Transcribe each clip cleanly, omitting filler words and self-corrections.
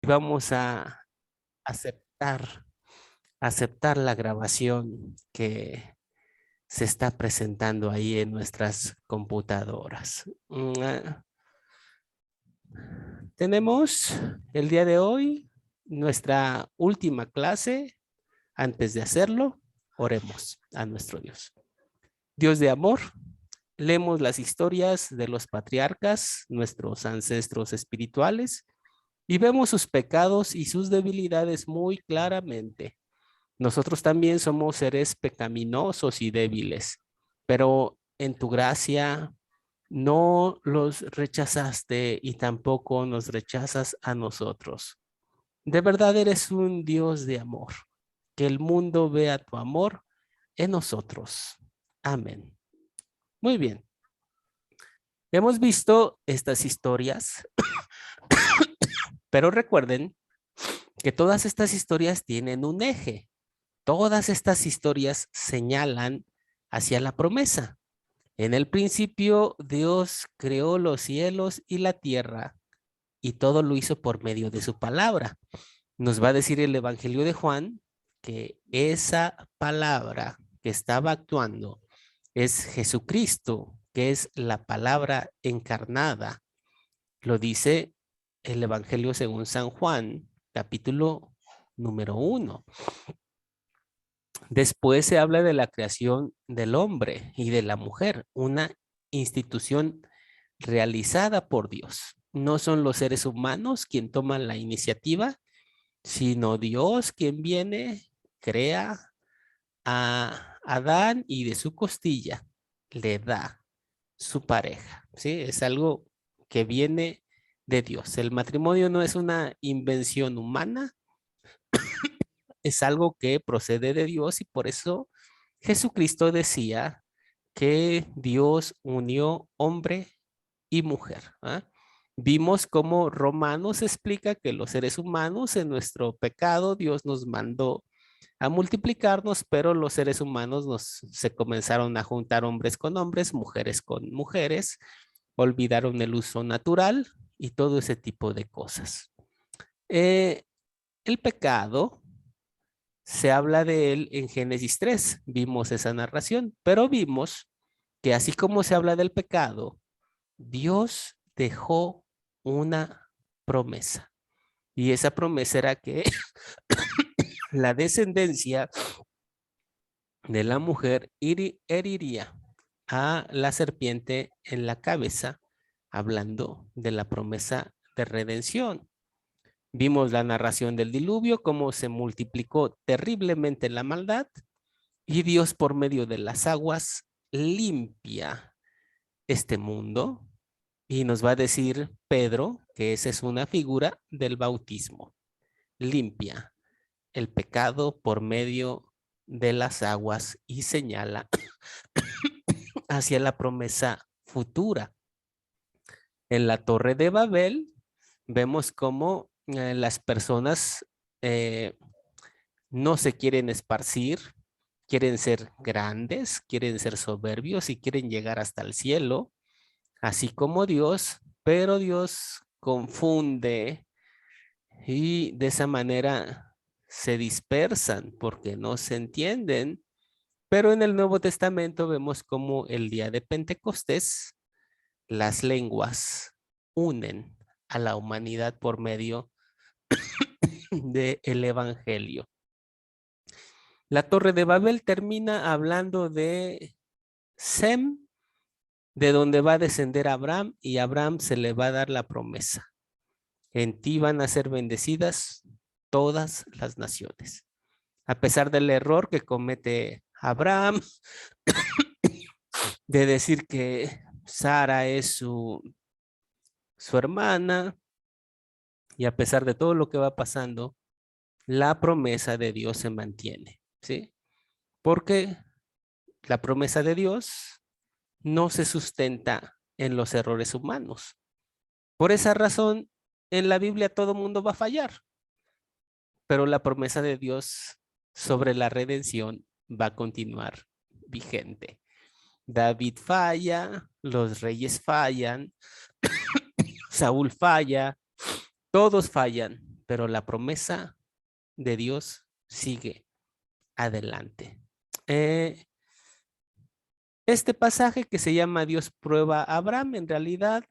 vamos a aceptar, aceptar la grabación que se está presentando ahí en nuestras computadoras. Tenemos el día de hoy nuestra última clase. Antes de hacerlo, oremos a nuestro Dios. Dios de amor, leemos las historias de los patriarcas, nuestros ancestros espirituales, y vemos sus pecados y sus debilidades muy claramente. Nosotros también somos seres pecaminosos y débiles, pero en tu gracia no los rechazaste y tampoco nos rechazas a nosotros. De verdad eres un Dios de amor. Que el mundo vea tu amor en nosotros. Amén. Muy bien. Hemos visto estas historias, pero recuerden que todas estas historias tienen un eje. Todas estas historias señalan hacia la promesa. En el principio, Dios creó los cielos y la tierra y todo lo hizo por medio de su palabra. Nos va a decir el Evangelio de Juan que esa palabra que estaba actuando es Jesucristo, que es la palabra encarnada. Lo dice el Evangelio según San Juan, capítulo número 1. Después se habla de la creación del hombre y de la mujer, una institución realizada por Dios. No son los seres humanos quien toman la iniciativa, sino Dios quien viene, crea a Adán y de su costilla le da su pareja, ¿sí? Es algo que viene de Dios. El matrimonio no es una invención humana, es algo que procede de Dios y por eso Jesucristo decía que Dios unió hombre y mujer. ¿Ah? Vimos cómo Romanos explica que los seres humanos en nuestro pecado Dios nos mandó a multiplicarnos, pero los seres humanos se comenzaron a juntar hombres con hombres, mujeres con mujeres, olvidaron el uso natural y todo ese tipo de cosas. El pecado se habla de él en Génesis 3, vimos esa narración, pero vimos que así como se habla del pecado, Dios dejó una promesa. Y esa promesa era que la descendencia de la mujer heriría a la serpiente en la cabeza, hablando de la promesa de redención. Vimos la narración del diluvio, cómo se multiplicó terriblemente la maldad y Dios por medio de las aguas limpia este mundo. Y nos va a decir Pedro que esa es una figura del bautismo. Limpia el pecado por medio de las aguas y señala hacia la promesa futura. En la Torre de Babel vemos cómo las personas no se quieren esparcir, quieren ser grandes, quieren ser soberbios y quieren llegar hasta el cielo, así como Dios, pero Dios confunde y de esa manera se dispersan porque no se entienden. Pero en el Nuevo Testamento vemos como el día de Pentecostés las lenguas unen a la humanidad por medio del Evangelio. La Torre de Babel termina hablando de Sem, de donde va a descender Abraham y a Abraham se le va a dar la promesa. En ti van a ser bendecidas todas las naciones. A pesar del error que comete Abraham de decir que Sara es su hermana, y a pesar de todo lo que va pasando, la promesa de Dios se mantiene, ¿sí? Porque la promesa de Dios no se sustenta en los errores humanos. Por esa razón, en la Biblia todo mundo va a fallar, pero la promesa de Dios sobre la redención va a continuar vigente. David falla, los reyes fallan, Saúl falla, todos fallan, pero la promesa de Dios sigue adelante. Este pasaje que se llama Dios prueba a Abraham, en realidad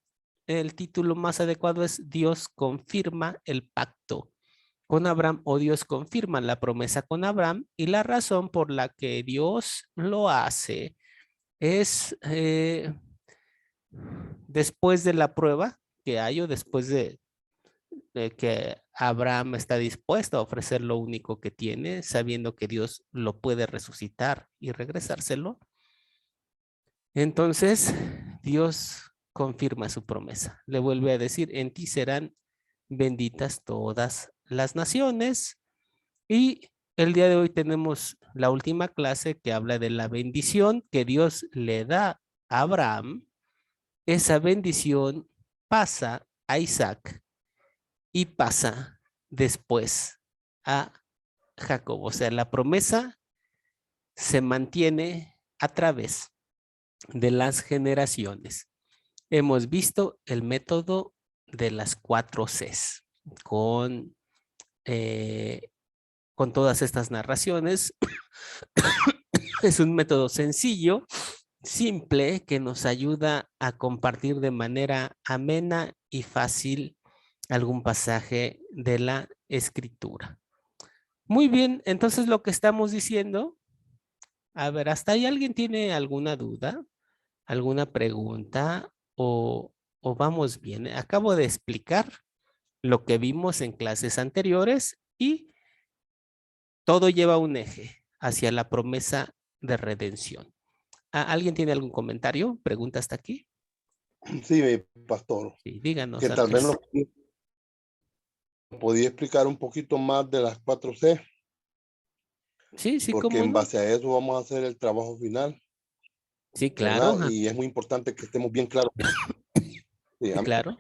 el título más adecuado es Dios confirma el pacto con Abraham, o Dios confirma la promesa con Abraham, y la razón por la que Dios lo hace es después de la prueba que hay, o después de que Abraham está dispuesto a ofrecer lo único que tiene, sabiendo que Dios lo puede resucitar y regresárselo. Entonces, Dios confirma su promesa. Le vuelve a decir, en ti serán benditas todas las naciones. Y el día de hoy tenemos la última clase que habla de la bendición que Dios le da a Abraham. Esa bendición pasa a Isaac y pasa después a Jacob. O sea, la promesa se mantiene a través de las generaciones. Hemos visto el método de las 4 Cs con todas estas narraciones. Es un método sencillo, simple, que nos ayuda a compartir de manera amena y fácil algún pasaje de la escritura. Muy bien, entonces lo que estamos diciendo, a ver, ¿hasta ahí alguien tiene alguna duda, alguna pregunta o vamos bien? Acabo de explicar lo que vimos en clases anteriores y todo lleva un eje hacia la promesa de redención. ¿Alguien tiene algún comentario? ¿Pregunta hasta aquí? Sí, pastor. Sí, díganos. Que tal vez nos podía explicar un poquito más de las 4 C. Sí, sí, porque cómo en no. base a eso vamos a hacer el trabajo final. Sí, claro. ¿Verdad? Y es muy importante que estemos bien claros. Sí, claro.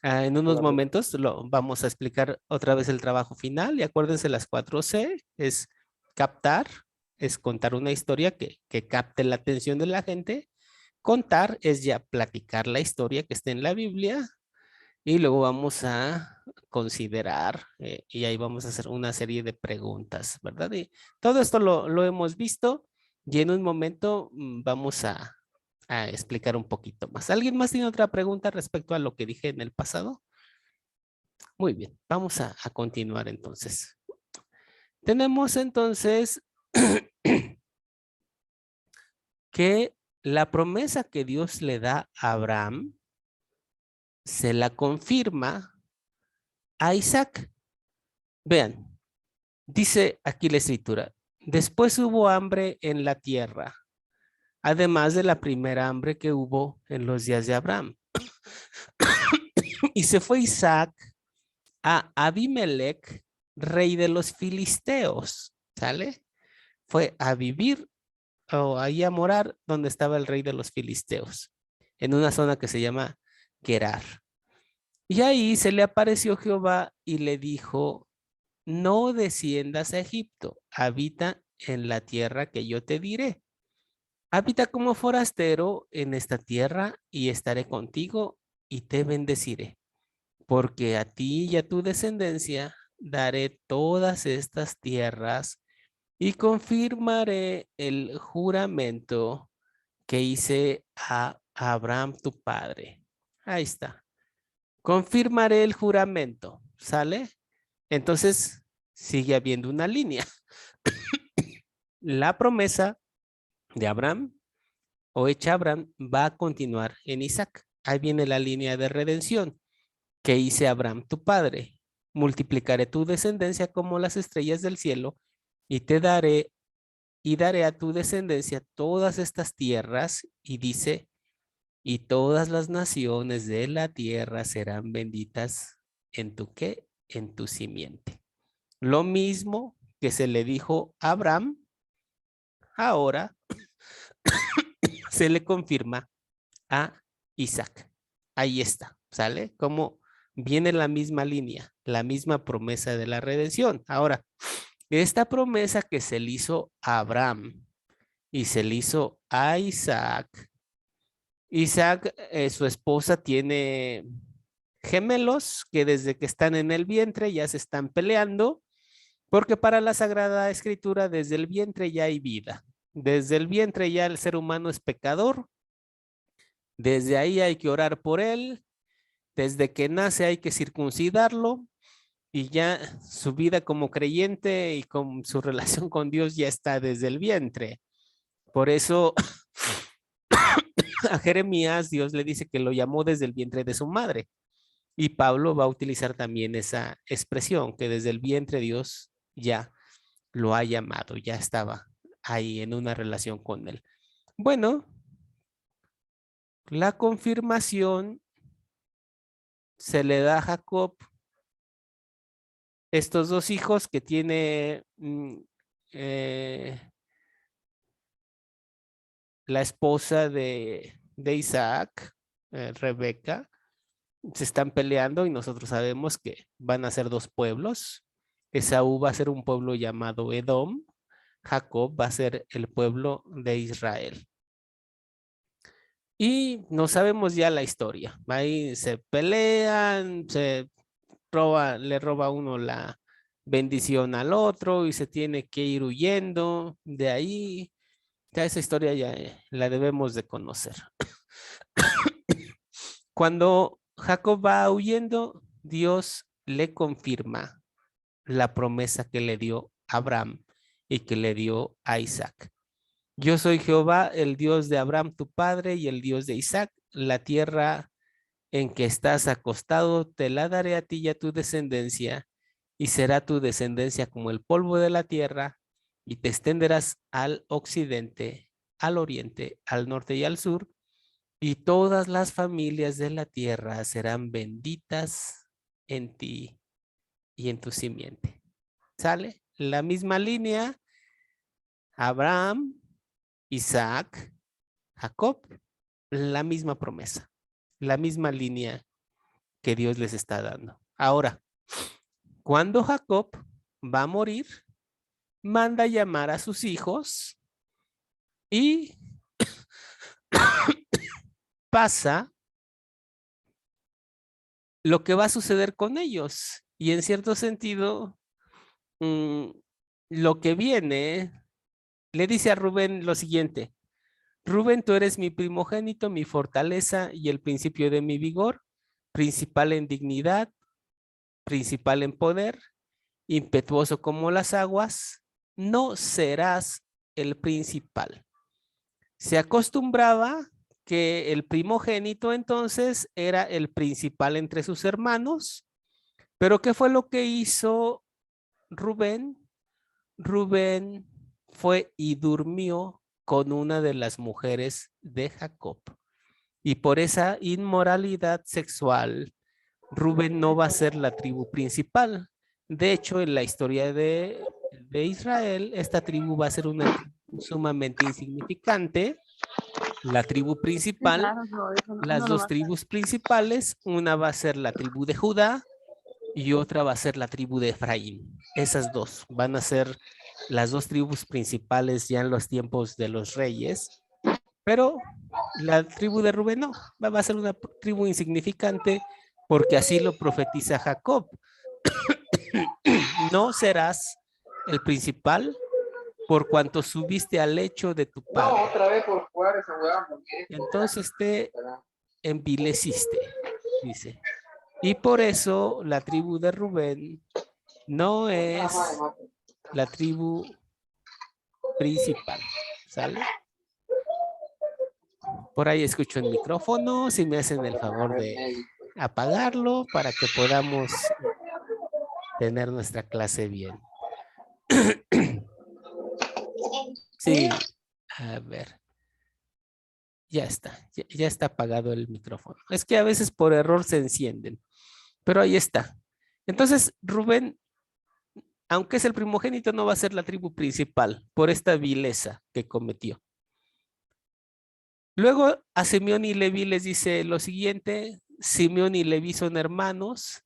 En unos momentos vamos a explicar otra vez el trabajo final y acuérdense las 4 C, es captar, es contar una historia que capte la atención de la gente. Contar es ya platicar la historia que está en la Biblia y luego vamos a considerar y ahí vamos a hacer una serie de preguntas, ¿verdad? Y todo esto lo hemos visto y en un momento vamos a explicar un poquito más. ¿Alguien más tiene otra pregunta respecto a lo que dije en el pasado? Muy bien, vamos a continuar entonces. Tenemos entonces que la promesa que Dios le da a Abraham se la confirma a Isaac. Vean, dice aquí la escritura, después hubo hambre en la tierra, además de la primera hambre que hubo en los días de Abraham. Y se fue Isaac a Abimelech, rey de los filisteos, ¿sale? Fue a vivir o ahí a morar donde estaba el rey de los filisteos, en una zona que se llama Gerar. Y ahí se le apareció Jehová y le dijo, no desciendas a Egipto, habita en la tierra que yo te diré. Habita como forastero en esta tierra y estaré contigo y te bendeciré, porque a ti y a tu descendencia daré todas estas tierras y confirmaré el juramento que hice a Abraham tu padre. Ahí está. Confirmaré el juramento. ¿Sale? Entonces, sigue habiendo una línea. La promesa de Abraham o hecha a Abraham va a continuar en Isaac. Ahí viene la línea de redención que hice a Abraham tu padre. Multiplicaré tu descendencia como las estrellas del cielo y te daré y daré a tu descendencia todas estas tierras, y dice, y todas las naciones de la tierra serán benditas en tu qué, en tu simiente. Lo mismo que se le dijo a Abraham, ahora se le confirma a Isaac. Ahí está, ¿sale? Como viene la misma línea, la misma promesa de la redención. Ahora, esta promesa que se le hizo a Abraham y se le hizo a Isaac, su esposa tiene gemelos que desde que están en el vientre ya se están peleando, porque para la Sagrada Escritura desde el vientre ya hay vida. Desde el vientre ya el ser humano es pecador. Desde ahí hay que orar por él. Desde que nace hay que circuncidarlo. Y ya su vida como creyente y con su relación con Dios ya está desde el vientre. Por eso a Jeremías Dios le dice que lo llamó desde el vientre de su madre. Y Pablo va a utilizar también esa expresión, que desde el vientre Dios ya lo ha llamado, ya estaba ahí en una relación con él. Bueno, la confirmación se le da a Jacob estos dos hijos que tiene la esposa de Isaac, Rebeca. Se están peleando y nosotros sabemos que van a ser dos pueblos. Esaú va a ser un pueblo llamado Edom. Jacob va a ser el pueblo de Israel. Y no sabemos ya la historia. Ahí se pelean, le roba uno la bendición al otro y se tiene que ir huyendo. De ahí, ya esa historia ya la debemos de conocer. Cuando Jacob va huyendo, Dios le confirma la promesa que le dio a Abraham y que le dio a Isaac. Yo soy Jehová, el Dios de Abraham tu padre y el Dios de Isaac. La tierra en que estás acostado te la daré a ti y a tu descendencia, y será tu descendencia como el polvo de la tierra, y te extenderás al occidente, al oriente, al norte y al sur, y todas las familias de la tierra serán benditas en ti y en tu simiente. ¿Sale? La misma línea, Abraham, Isaac, Jacob, la misma promesa, la misma línea que Dios les está dando. Ahora, cuando Jacob va a morir, manda llamar a sus hijos y pasa lo que va a suceder con ellos. Y en cierto sentido, lo que viene, le dice a Rubén lo siguiente: Rubén, tú eres mi primogénito, mi fortaleza y el principio de mi vigor, principal en dignidad, principal en poder, impetuoso como las aguas, no serás el principal. Se acostumbraba que el primogénito entonces era el principal entre sus hermanos, pero ¿qué fue lo que hizo Rubén? Rubén fue y durmió con una de las mujeres de Jacob. Y por esa inmoralidad sexual, Rubén no va a ser la tribu principal. De hecho, en la historia de Israel, esta tribu va a ser una tribu sumamente insignificante. La tribu principal, las dos tribus principales, una va a ser la tribu de Judá y otra va a ser la tribu de Efraín. Esas dos van a ser las dos tribus principales ya en los tiempos de los reyes, pero la tribu de Rubén no, va a ser una tribu insignificante porque así lo profetiza Jacob. No serás el principal por cuanto subiste al lecho de tu padre. No, otra vez por jugar esa weá. Entonces te envileciste, dice. Y por eso la tribu de Rubén no es la tribu principal, ¿sale? Por ahí escucho el micrófono, si me hacen el favor de apagarlo para que podamos tener nuestra clase bien. Sí, a ver. Ya está apagado el micrófono. Es que a veces por error se encienden, pero ahí está. Entonces, Rubén, aunque es el primogénito, no va a ser la tribu principal por esta vileza que cometió. Luego a Simeón y Leví les dice lo siguiente: Simeón y Leví son hermanos,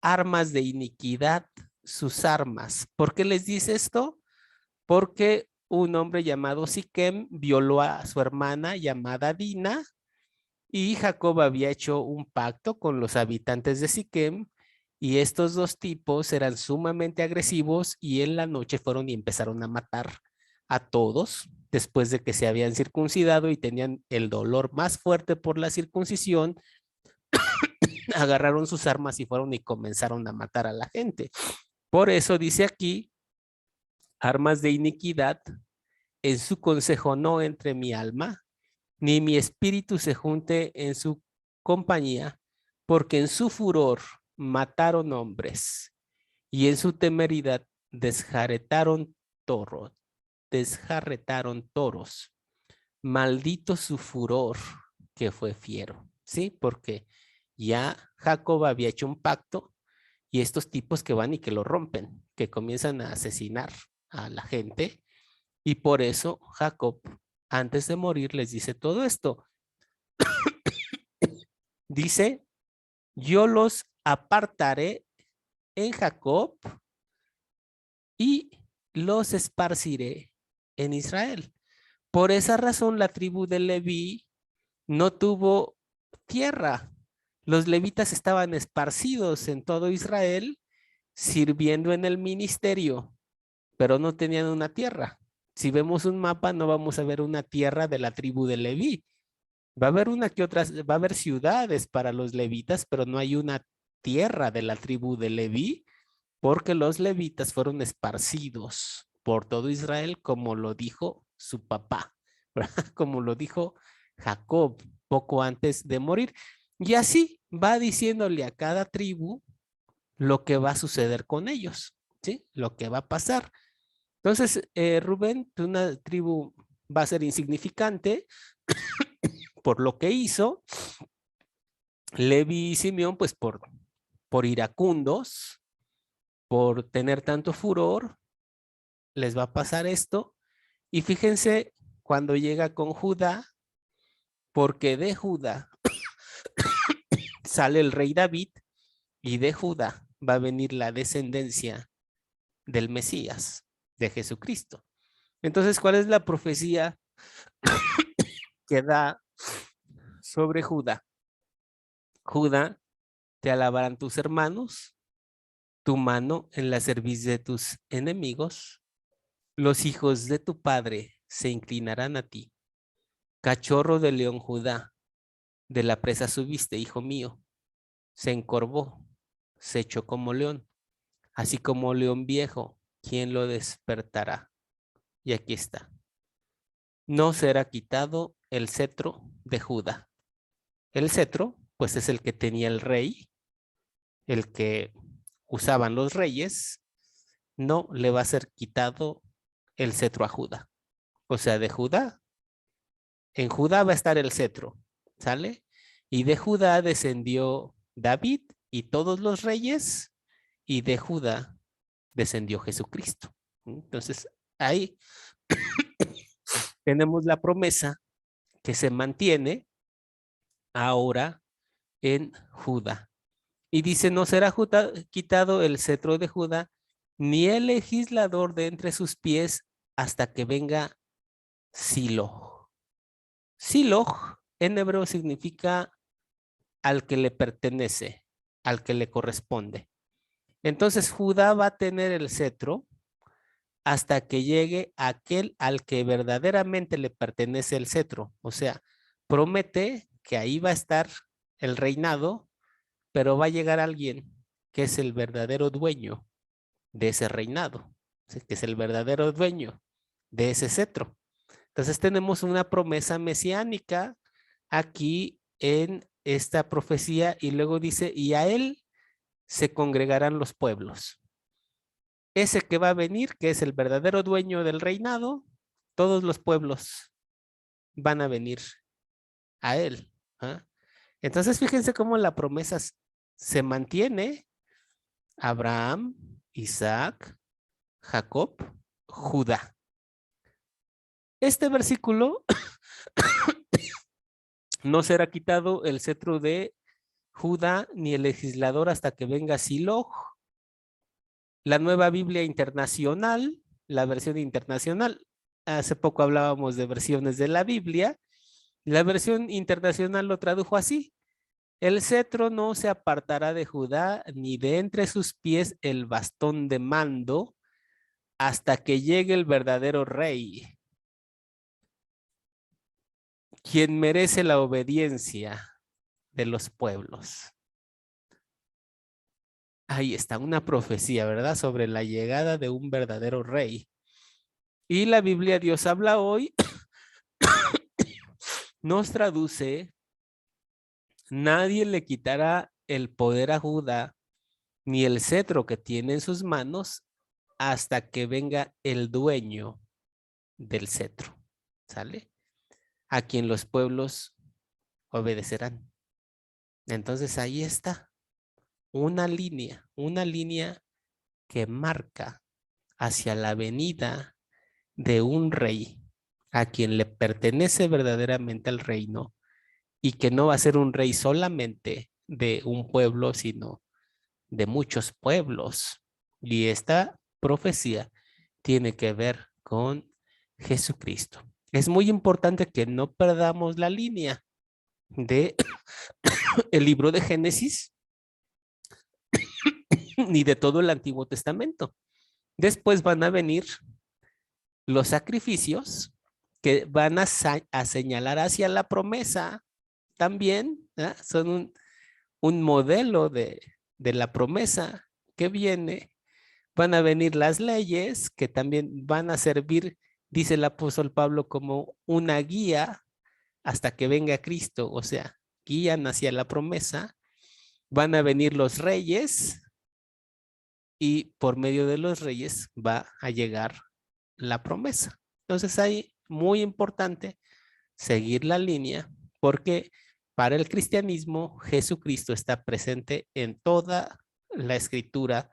armas de iniquidad, sus armas. ¿Por qué les dice esto? Porque un hombre llamado Siquem violó a su hermana llamada Dina Y Jacob había hecho un pacto con los habitantes de Siquem, y estos dos tipos eran sumamente agresivos y en la noche fueron y empezaron a matar a todos después de que se habían circuncidado y tenían el dolor más fuerte por la circuncisión. Agarraron sus armas y fueron y comenzaron a matar a la gente. Por eso dice aquí, armas de iniquidad, en su consejo no entre mi alma, ni mi espíritu se junte en su compañía, porque en su furor mataron hombres y en su temeridad desjarretaron toros. Maldito su furor que fue fiero, ¿sí? Porque ya Jacob había hecho un pacto y estos tipos que van y que lo rompen, que comienzan a asesinar a la gente, y por eso Jacob antes de morir les dice todo esto. Dice, yo los apartaré en Jacob y los esparciré en Israel. Por esa razón la tribu de Leví no tuvo tierra. Los levitas estaban esparcidos en todo Israel, sirviendo en el ministerio, pero no tenían una tierra. Si vemos un mapa, no vamos a ver una tierra de la tribu de Leví. Va a haber una que otra, va a haber ciudades para los levitas, pero no hay una tierra de la tribu de Leví, porque los levitas fueron esparcidos por todo Israel, como lo dijo su papá, ¿verdad? Como lo dijo Jacob poco antes de morir. Y así va diciéndole a cada tribu lo que va a suceder con ellos, ¿sí? Lo que va a pasar. Entonces, Rubén, una tribu va a ser insignificante por lo que hizo. Levi y Simeón, pues por iracundos, por tener tanto furor, les va a pasar esto. Y fíjense cuando llega con Judá, porque de Judá sale el rey David y de Judá va a venir la descendencia del Mesías, de Jesucristo. Entonces, ¿cuál es la profecía que da sobre Judá? Judá, te alabarán tus hermanos, tu mano en la cerviz de tus enemigos, los hijos de tu padre se inclinarán a ti. Cachorro de león Judá, de la presa subiste, hijo mío, se encorvó, se echó como león, así como león viejo, ¿quién lo despertará? Y aquí está. No será quitado el cetro de Judá. El cetro, pues es el que tenía el rey, el que usaban los reyes. No le va a ser quitado el cetro a Judá. O sea, de Judá, en Judá va a estar el cetro, ¿sale? Y de Judá descendió David y todos los reyes, y de Judá descendió Jesucristo. Entonces, ahí tenemos la promesa que se mantiene ahora en Judá. Y dice, no será quitado el cetro de Judá, ni el legislador de entre sus pies, hasta que venga Silo. Silo en hebreo significa al que le pertenece, al que le corresponde. Entonces Judá va a tener el cetro hasta que llegue aquel al que verdaderamente le pertenece el cetro. O sea, promete que ahí va a estar el reinado, pero va a llegar alguien que es el verdadero dueño de ese reinado, que es el verdadero dueño de ese cetro. Entonces tenemos una promesa mesiánica aquí en esta profecía, y luego dice, y a él se congregarán los pueblos. Ese que va a venir, que es el verdadero dueño del reinado, todos los pueblos van a venir a él. ¿Ah? Entonces fíjense cómo la promesa se mantiene: Abraham, Isaac, Jacob, Judá. Este versículo, no será quitado el cetro de Judá ni el legislador hasta que venga Silo. La Nueva Biblia Internacional, la versión internacional, hace poco hablábamos de versiones de la Biblia, La versión internacional lo tradujo así: el cetro no se apartará de Judá, ni de entre sus pies el bastón de mando, hasta que llegue el verdadero rey, quien merece la obediencia de los pueblos. Ahí está una profecía, ¿verdad? Sobre la llegada de un verdadero rey. Y la Biblia Dios habla hoy nos traduce: nadie le quitará el poder a Judá, ni el cetro que tiene en sus manos, hasta que venga el dueño del cetro. ¿Sale? A quien los pueblos obedecerán. Entonces ahí está una línea que marca hacia la venida de un rey a quien le pertenece verdaderamente el reino, y que no va a ser un rey solamente de un pueblo, sino de muchos pueblos. Y esta profecía tiene que ver con Jesucristo. Es muy importante que no perdamos la línea de el libro de Génesis ni de todo el Antiguo Testamento. Después van a venir los sacrificios que van a señalar hacia la promesa también, ¿eh? Son un modelo de la promesa que viene. Van a venir las leyes que también van a servir, dice el apóstol Pablo, como una guía hasta que venga Cristo, o sea, guían hacia la promesa. Van a venir los reyes y por medio de los reyes va a llegar la promesa. Entonces ahí muy importante seguir la línea, porque para el cristianismo Jesucristo está presente en toda la escritura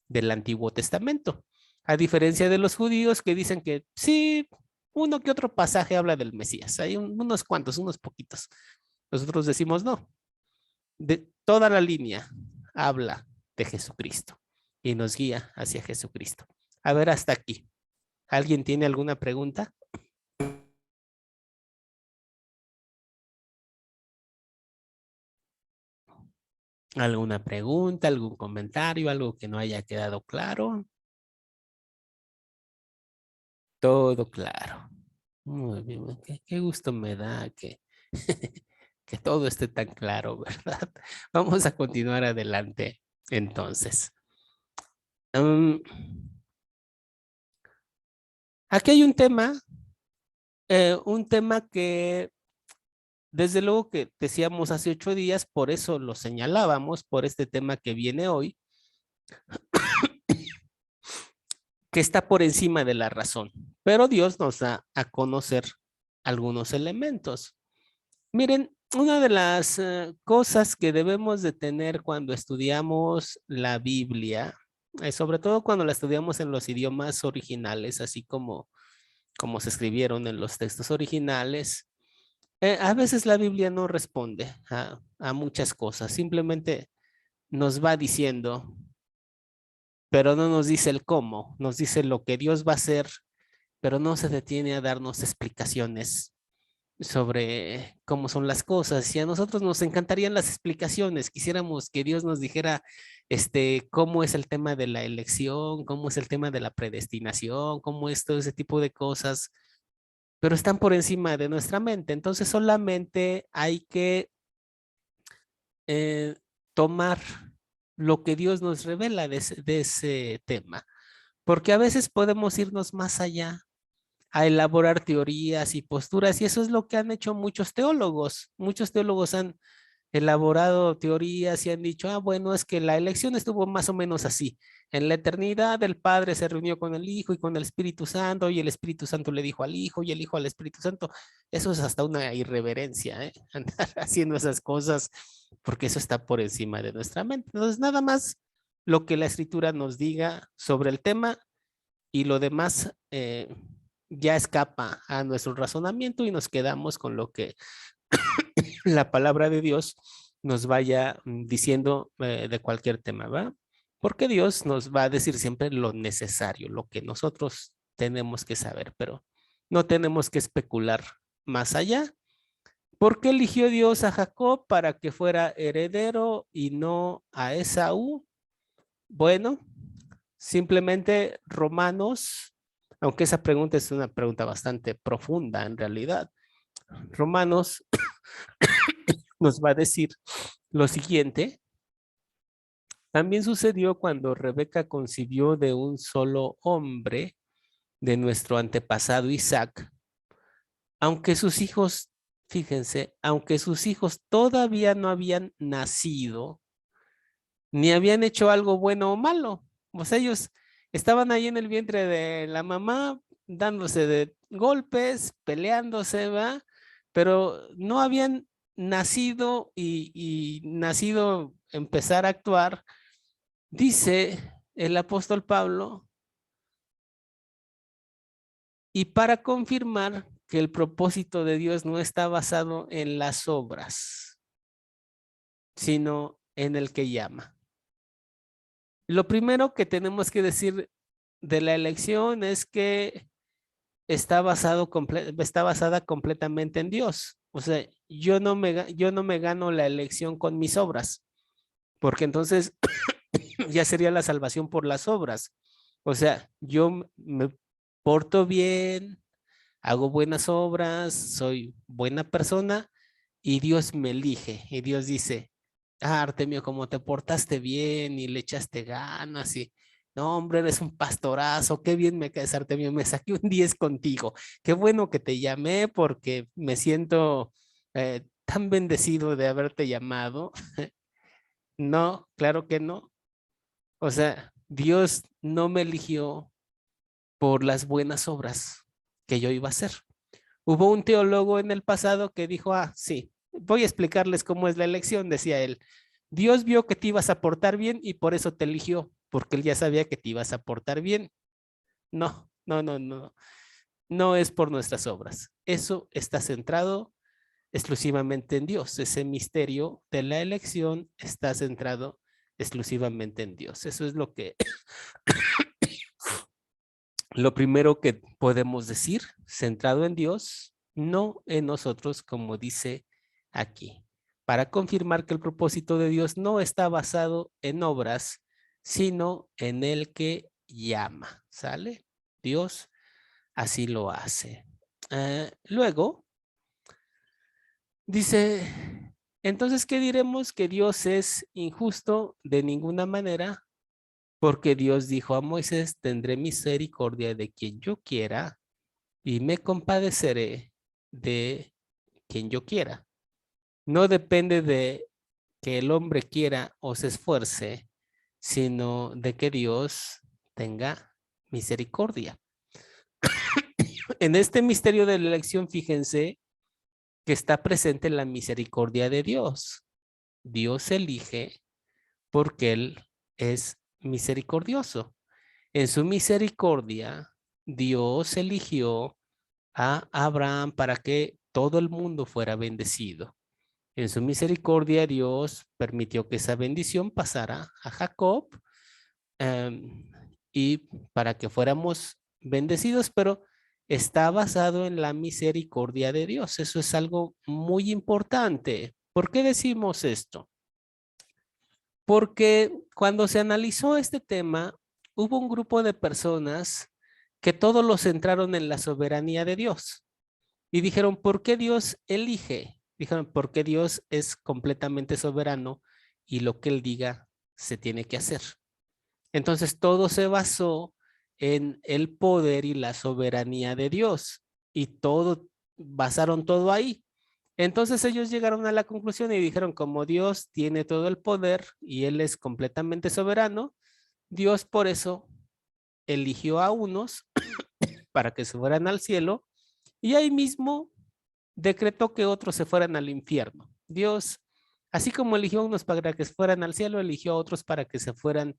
del Antiguo Testamento. A diferencia de los judíos que dicen que sí, uno que otro pasaje habla del Mesías. Hay unos cuantos, unos poquitos. Nosotros decimos no. De toda la línea habla de Jesucristo y nos guía hacia Jesucristo. A ver, hasta aquí. ¿Alguien tiene alguna pregunta? ¿Alguna pregunta, algún comentario, algo que no haya quedado claro? Todo claro. Muy bien, qué gusto me da que, que todo esté tan claro, ¿verdad? Vamos a continuar adelante entonces. Aquí hay un tema que desde luego que decíamos hace 8 días, por eso lo señalábamos, por este tema que viene hoy, que está por encima de la razón, pero Dios nos da a conocer algunos elementos. Miren, una de las cosas que debemos de tener cuando estudiamos la Biblia, sobre todo cuando la estudiamos en los idiomas originales, así como se escribieron en los textos originales, a veces la Biblia no responde a muchas cosas, simplemente nos va diciendo, pero no nos dice el cómo, nos dice lo que Dios va a hacer, pero no se detiene a darnos explicaciones sobre cómo son las cosas. Y a nosotros nos encantarían las explicaciones. Quisiéramos que Dios nos dijera cómo es el tema de la elección, cómo es el tema de la predestinación, cómo es todo ese tipo de cosas, pero están por encima de nuestra mente. Entonces solamente hay que tomar lo que Dios nos revela de ese tema, porque a veces podemos irnos más allá a elaborar teorías y posturas, y eso es lo que han hecho muchos teólogos. Muchos teólogos han elaborado teorías y han dicho, bueno, es que la elección estuvo más o menos así. En la eternidad el Padre se reunió con el Hijo y con el Espíritu Santo, y el Espíritu Santo le dijo al Hijo y el Hijo al Espíritu Santo. Eso es hasta una irreverencia, andar haciendo esas cosas, porque eso está por encima de nuestra mente. Entonces, nada más lo que la Escritura nos diga sobre el tema, y lo demás ya escapa a nuestro razonamiento, y nos quedamos con lo que la palabra de Dios nos vaya diciendo de cualquier tema, ¿va? Porque Dios nos va a decir siempre lo necesario, lo que nosotros tenemos que saber, pero no tenemos que especular más allá ¿Por qué eligió Dios a Jacob para que fuera heredero y no a Esaú? Bueno, simplemente Romanos, aunque esa pregunta es una pregunta bastante profunda en realidad, Romanos nos va a decir lo siguiente. También sucedió cuando Rebeca concibió de un solo hombre, de nuestro antepasado Isaac, aunque sus hijos, fíjense, aunque sus hijos todavía no habían nacido, ni habían hecho algo bueno o malo. O sea, ellos estaban ahí en el vientre de la mamá, dándose de golpes, peleándose, ¿va? Pero no habían nacido y nacido empezar a actuar. Dice el apóstol Pablo, y para confirmar que el propósito de Dios no está basado en las obras, sino en el que llama. Lo primero que tenemos que decir de la elección es que está basada completamente en Dios. O sea, yo no me gano la elección con mis obras, porque entonces ya sería la salvación por las obras. O sea, yo me porto bien, hago buenas obras, soy buena persona y Dios me elige y Dios dice, Artemio, como te portaste bien y le echaste ganas y no, hombre, eres un pastorazo, qué bien me caes, Artemio, me saqué un 10 contigo, qué bueno que te llamé porque me siento tan bendecido de haberte llamado. No, claro que no. O sea, Dios no me eligió por las buenas obras que yo iba a hacer. Hubo un teólogo en el pasado que dijo, sí, voy a explicarles cómo es la elección, decía él. Dios vio que te ibas a portar bien y por eso te eligió, porque él ya sabía que te ibas a portar bien. No, no, no, no, no es por nuestras obras. Eso está centrado exclusivamente en Dios. Ese misterio de la elección está centrado exclusivamente en Dios. Eso es lo primero que podemos decir, centrado en Dios, no en nosotros, como dice aquí, para confirmar que el propósito de Dios no está basado en obras, sino en el que llama, ¿sale? Dios así lo hace. Luego, dice, entonces, ¿qué diremos? Que Dios es injusto de ninguna manera, porque Dios dijo a Moisés, tendré misericordia de quien yo quiera y me compadeceré de quien yo quiera. No depende de que el hombre quiera o se esfuerce, sino de que Dios tenga misericordia. En este misterio de la elección, fíjense que está presente la misericordia de Dios. Dios elige porque Él es misericordioso. En su misericordia, Dios eligió a Abraham para que todo el mundo fuera bendecido. En su misericordia, Dios permitió que esa bendición pasara a Jacob y para que fuéramos bendecidos, pero está basado en la misericordia de Dios. Eso es algo muy importante. ¿Por qué decimos esto? Porque cuando se analizó este tema, hubo un grupo de personas que todos lo centraron en la soberanía de Dios. Y dijeron, ¿por qué Dios elige? Dijeron, porque Dios es completamente soberano y lo que Él diga se tiene que hacer. Entonces todo se basó en el poder y la soberanía de Dios y basaron todo ahí. Entonces ellos llegaron a la conclusión y dijeron, como Dios tiene todo el poder y Él es completamente soberano, Dios por eso eligió a unos para que se fueran al cielo y ahí mismo decretó que otros se fueran al infierno. Dios, así como eligió a unos para que se fueran al cielo, eligió a otros para que se fueran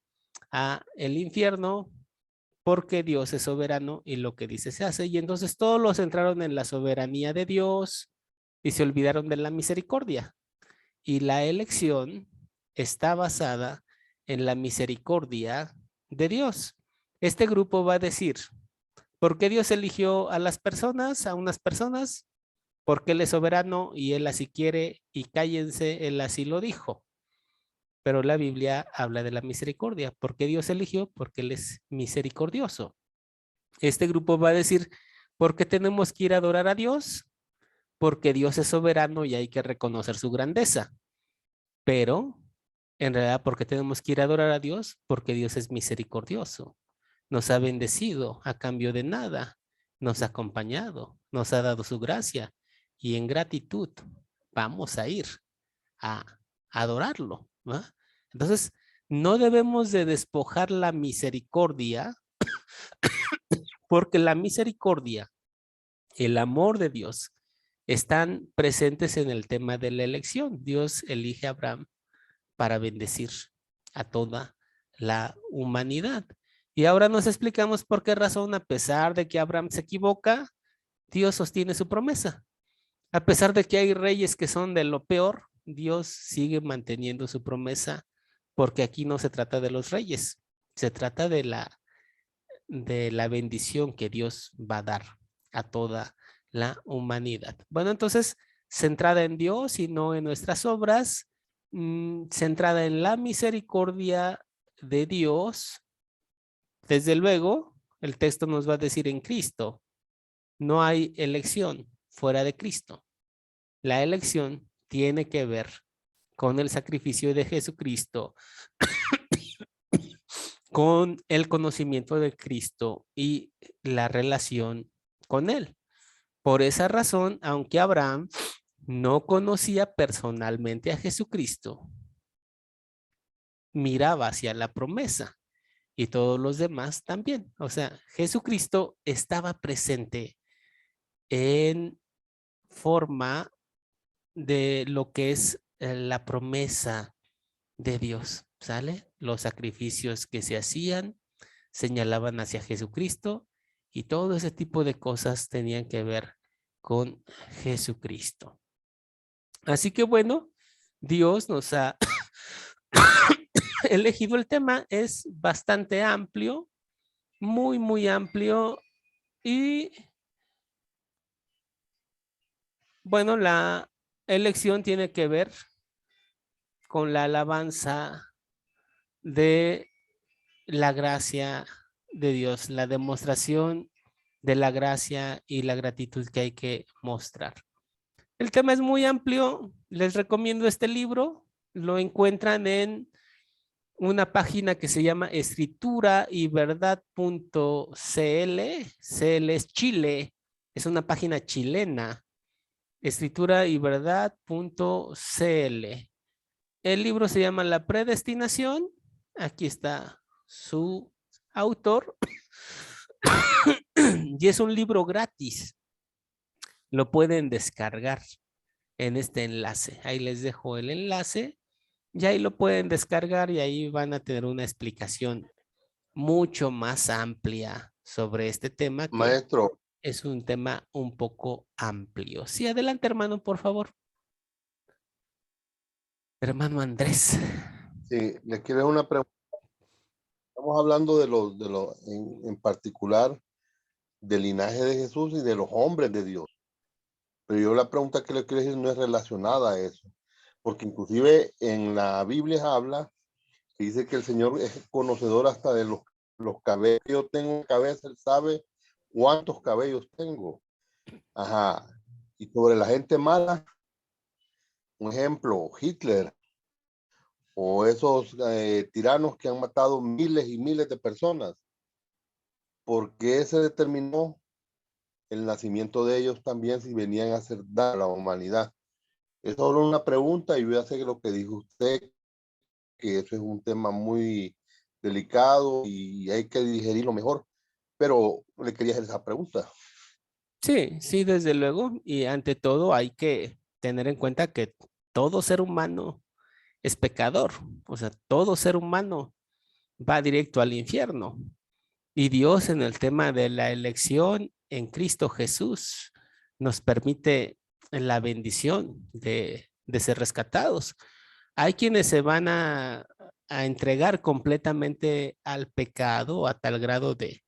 a el infierno, porque Dios es soberano y lo que dice se hace. Y entonces todos los centraron en la soberanía de Dios y se olvidaron de la misericordia. Y la elección está basada en la misericordia de Dios. Este grupo va a decir, ¿por qué Dios eligió a las personas, a unas personas? porque Él es soberano y Él así quiere, y cállense, Él así lo dijo. Pero la Biblia habla de la misericordia. ¿Por qué Dios eligió? Porque Él es misericordioso. Este grupo va a decir, ¿por qué tenemos que ir a adorar a Dios? Porque Dios es soberano y hay que reconocer su grandeza. Pero, en realidad, ¿por qué tenemos que ir a adorar a Dios? Porque Dios es misericordioso. Nos ha bendecido a cambio de nada. Nos ha acompañado, nos ha dado su gracia. Y en gratitud vamos a ir a adorarlo, ¿no? Entonces, no debemos de despojar la misericordia, porque la misericordia, el amor de Dios, están presentes en el tema de la elección. Dios elige a Abraham para bendecir a toda la humanidad. Y ahora nos explicamos por qué razón, a pesar de que Abraham se equivoca, Dios sostiene su promesa. A pesar de que hay reyes que son de lo peor, Dios sigue manteniendo su promesa, porque aquí no se trata de los reyes, se trata de la bendición que Dios va a dar a toda la humanidad. Bueno, entonces, centrada en Dios y no en nuestras obras, centrada en la misericordia de Dios, desde luego, el texto nos va a decir en Cristo, no hay elección fuera de Cristo. La elección tiene que ver con el sacrificio de Jesucristo, con el conocimiento de Cristo y la relación con Él. Por esa razón, aunque Abraham no conocía personalmente a Jesucristo, miraba hacia la promesa y todos los demás también. O sea, Jesucristo estaba presente en forma de lo que es la promesa de Dios, ¿sale? Los sacrificios que se hacían señalaban hacia Jesucristo y todo ese tipo de cosas tenían que ver con Jesucristo. Así que bueno, Dios nos ha elegido. El tema es bastante amplio, muy, muy amplio, y bueno, la elección tiene que ver con la alabanza de la gracia de Dios, la demostración de la gracia y la gratitud que hay que mostrar. El tema es muy amplio, les recomiendo este libro, lo encuentran en una página que se llama escriturayverdad.cl. CL es Chile, es una página chilena, escriturayverdad.cl. El libro se llama La Predestinación, aquí está su autor, y es un libro gratis, lo pueden descargar en este enlace, ahí les dejo el enlace, y ahí lo pueden descargar y ahí van a tener una explicación mucho más amplia sobre este tema, que Maestro, es un tema un poco amplio. Sí, adelante, hermano, por favor. Hermano Andrés. sí, le quiero hacer una pregunta. Estamos hablando en particular del linaje de Jesús y de los hombres de Dios. Pero yo la pregunta que le quiero decir no es relacionada a eso. Porque inclusive en la Biblia habla, que dice que el Señor es conocedor hasta de los cabellos que yo tengo en la cabeza. Él sabe cuántos cabellos tengo. Ajá. Y sobre la gente mala, un ejemplo, Hitler, o esos tiranos que han matado miles y miles de personas. ¿Por qué se determinó el nacimiento de ellos también si venían a hacer daño a la humanidad? Es solo una pregunta y yo ya sé lo que dijo usted, que eso es un tema muy delicado y hay que digerirlo mejor, pero le quería hacer esa pregunta. Sí, sí, desde luego. Y ante todo hay que tener en cuenta que todo ser humano es pecador. O sea, todo ser humano va directo al infierno. Y Dios, en el tema de la elección en Cristo Jesús, nos permite la bendición de ser rescatados. Hay quienes se van a entregar completamente al pecado a tal grado de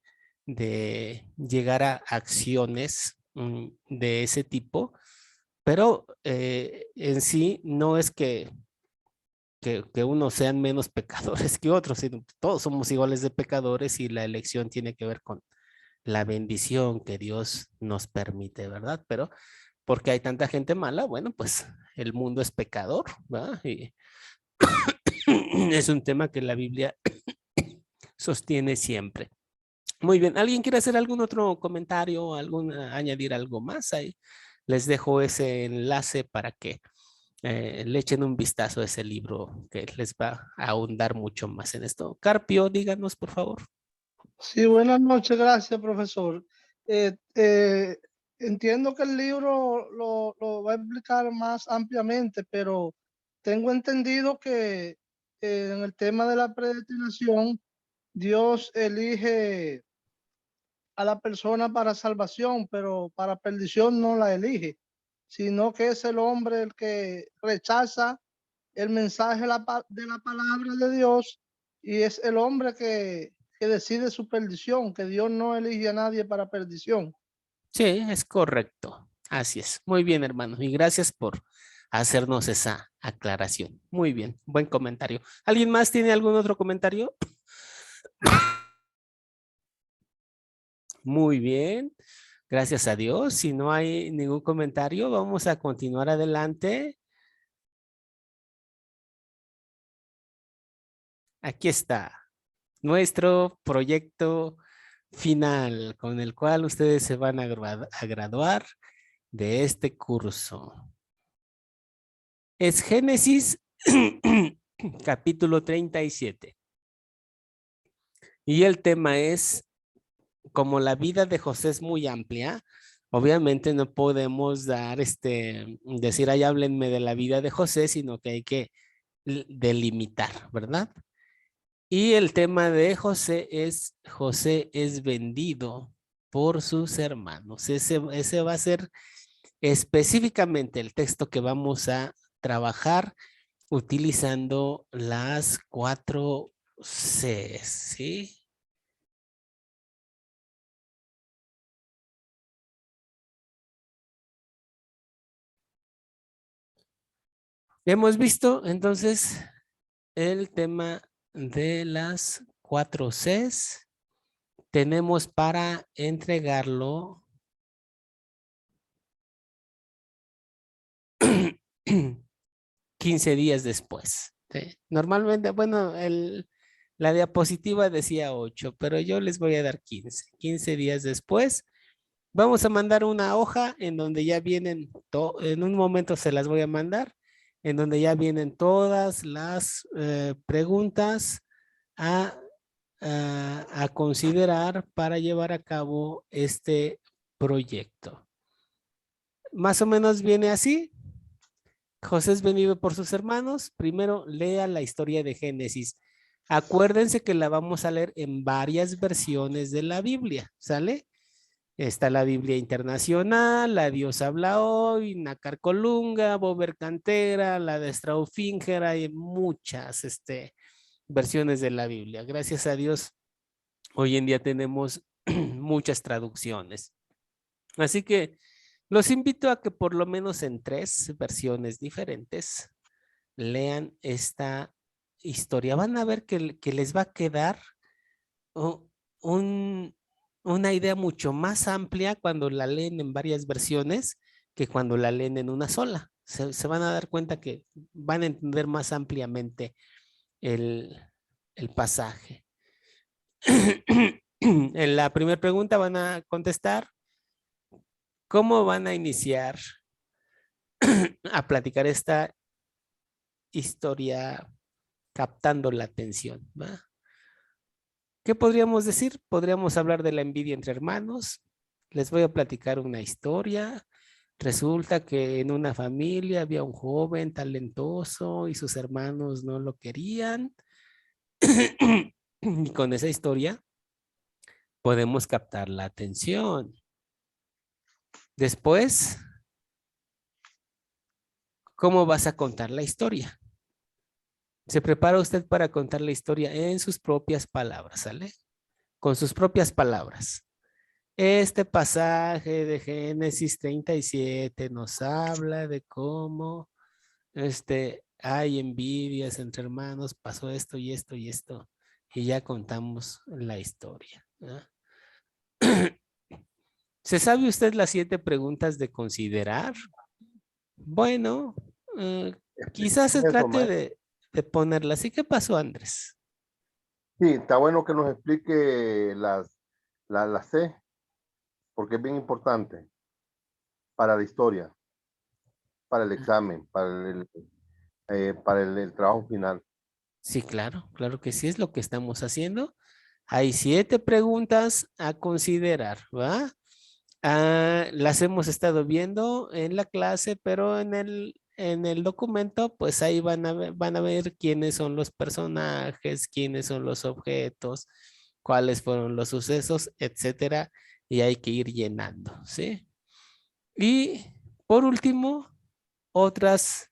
llegar a acciones de ese tipo, Pero en sí no es que unos sean menos pecadores que otros, sino todos somos iguales de pecadores y la elección tiene que ver con la bendición que Dios nos permite, ¿verdad? Pero porque hay tanta gente mala, bueno, pues el mundo es pecador, ¿verdad? Y es un tema que la Biblia sostiene siempre. Muy bien, ¿alguien quiere hacer algún otro comentario, añadir algo más ahí? Les dejo ese enlace para que le echen un vistazo a ese libro que les va a ahondar mucho más en esto. Carpio, díganos, por favor. Sí, buenas noches, gracias, profesor. Entiendo que el libro lo va a explicar más ampliamente, pero tengo entendido que en el tema de la predestinación, Dios elige a la persona para salvación, pero para perdición no la elige, sino que es el hombre el que rechaza el mensaje de la palabra de Dios, y es el hombre que decide su perdición, que Dios no elige a nadie para perdición. Sí, es correcto. Así es. Muy bien, hermano. Y gracias por hacernos esa aclaración. Muy bien, buen comentario. ¿Alguien más tiene algún otro comentario? Muy bien. Gracias a Dios. Si no hay ningún comentario, vamos a continuar adelante. Aquí está nuestro proyecto final con el cual ustedes se van a graduar de este curso. Es Génesis capítulo 37. Y el tema es, como la vida de José es muy amplia, obviamente no podemos decir, ahí háblenme de la vida de José, sino que hay que delimitar, ¿verdad? Y el tema de José es vendido por sus hermanos. Ese va a ser específicamente el texto que vamos a trabajar utilizando las 4 Cs, ¿sí? Hemos visto entonces el tema de las 4 Cs. Tenemos para entregarlo 15 días después. ¿Sí? Normalmente, bueno, la diapositiva decía 8, pero yo les voy a dar 15. 15 días después, vamos a mandar una hoja en donde ya vienen, en un momento se las voy a mandar, en donde ya vienen todas las preguntas a, a considerar para llevar a cabo este proyecto. Más o menos viene así. José es vendido por sus hermanos. Primero lea la historia de Génesis. Acuérdense que la vamos a leer en varias versiones de la Biblia, ¿sale? Está la Biblia Internacional, la Dios habla hoy, Nácar Colunga, Bober Cantera, la de Straufinger, hay muchas versiones de la Biblia. Gracias a Dios, hoy en día tenemos muchas traducciones. Así que los invito a que por lo menos en 3 versiones diferentes lean esta historia. Van a ver que les va a quedar una idea mucho más amplia cuando la leen en varias versiones que cuando la leen en una sola. Se van a dar cuenta que van a entender más ampliamente el pasaje. En la primera pregunta van a contestar cómo van a iniciar a platicar esta historia captando la atención, ¿va? ¿Qué podríamos decir? Podríamos hablar de la envidia entre hermanos. Les voy a platicar una historia. Resulta que en una familia había un joven talentoso y sus hermanos no lo querían. Y con esa historia podemos captar la atención. Después, ¿cómo vas a contar la historia? Se prepara usted para contar la historia en sus propias palabras, ¿sale? Con sus propias palabras. Este pasaje de Génesis 37 nos habla de cómo hay envidias entre hermanos, pasó esto y esto y esto, y ya contamos la historia. ¿Ah? ¿Se sabe usted las 7 preguntas de considerar? Bueno, quizás se Eso, trate maestro. de ponerlas. ¿Y qué pasó, Andrés? Sí, está bueno que nos explique la C, porque es bien importante para la historia, para el examen, para el trabajo final. Sí, claro, claro que sí es lo que estamos haciendo. Hay 7 preguntas a considerar, ¿va? Las hemos estado viendo en la clase, pero en el documento, pues ahí van a ver quiénes son los personajes, quiénes son los objetos, cuáles fueron los sucesos, etcétera, y hay que ir llenando, ¿sí? Y por último, otras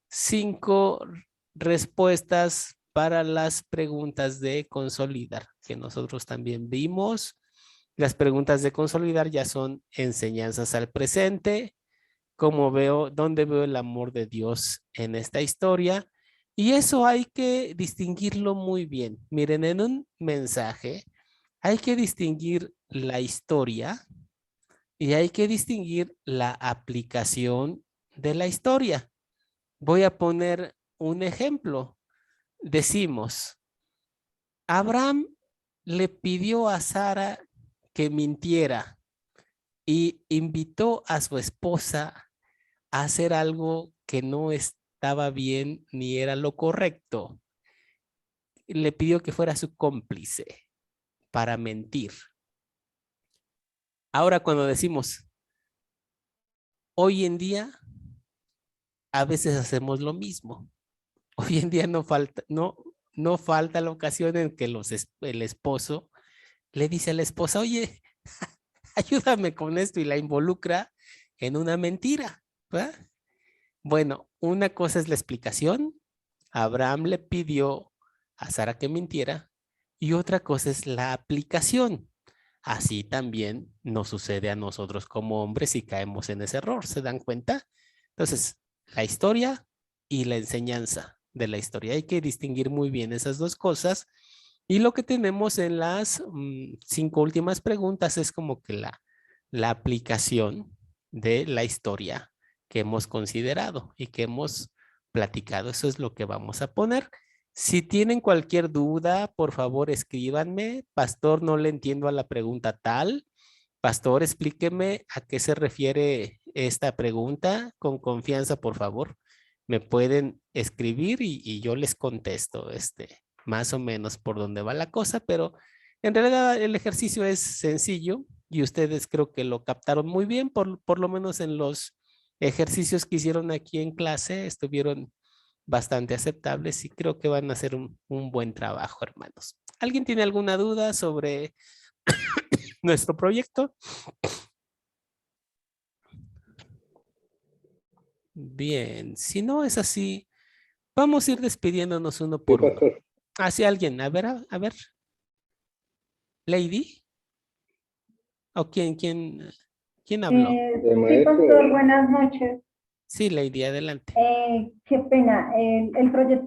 5 respuestas para las preguntas de consolidar, que nosotros también vimos. Las preguntas de consolidar ya son enseñanzas al presente, cómo veo, dónde veo el amor de Dios en esta historia. Y eso hay que distinguirlo muy bien. Miren, en un mensaje hay que distinguir la historia y hay que distinguir la aplicación de la historia. Voy a poner un ejemplo. Decimos, Abraham le pidió a Sara que mintiera y invitó a su esposa a hacer algo que no estaba bien ni era lo correcto. Le pidió que fuera su cómplice para mentir. Ahora cuando decimos, hoy en día, a veces hacemos lo mismo. Hoy en día no falta la ocasión en que el esposo le dice a la esposa, oye, ayúdame con esto y la involucra en una mentira, ¿verdad? Bueno, una cosa es la explicación. Abraham le pidió a Sara que mintiera y otra cosa es la aplicación. Así también nos sucede a nosotros como hombres si caemos en ese error, ¿se dan cuenta? Entonces, la historia y la enseñanza de la historia. Hay que distinguir muy bien esas dos cosas. Y lo que tenemos en las 5 últimas preguntas es como que la aplicación de la historia que hemos considerado y que hemos platicado. Eso es lo que vamos a poner. Si tienen cualquier duda, por favor escríbanme. Pastor, no le entiendo a la pregunta tal. Pastor, explíqueme a qué se refiere esta pregunta. Con confianza, por favor. Me pueden escribir y yo les contesto más o menos por dónde va la cosa, pero en realidad el ejercicio es sencillo y ustedes creo que lo captaron muy bien, por lo menos en los ejercicios que hicieron aquí en clase, estuvieron bastante aceptables y creo que van a hacer un buen trabajo, hermanos. ¿Alguien tiene alguna duda sobre nuestro proyecto? Bien, si no es así, vamos a ir despidiéndonos uno por uno. ¿Hacia alguien? A ver, Lady. ¿O quién habló? Sí, pastor, buenas noches. Sí, Lady, adelante. Qué pena, el proyecto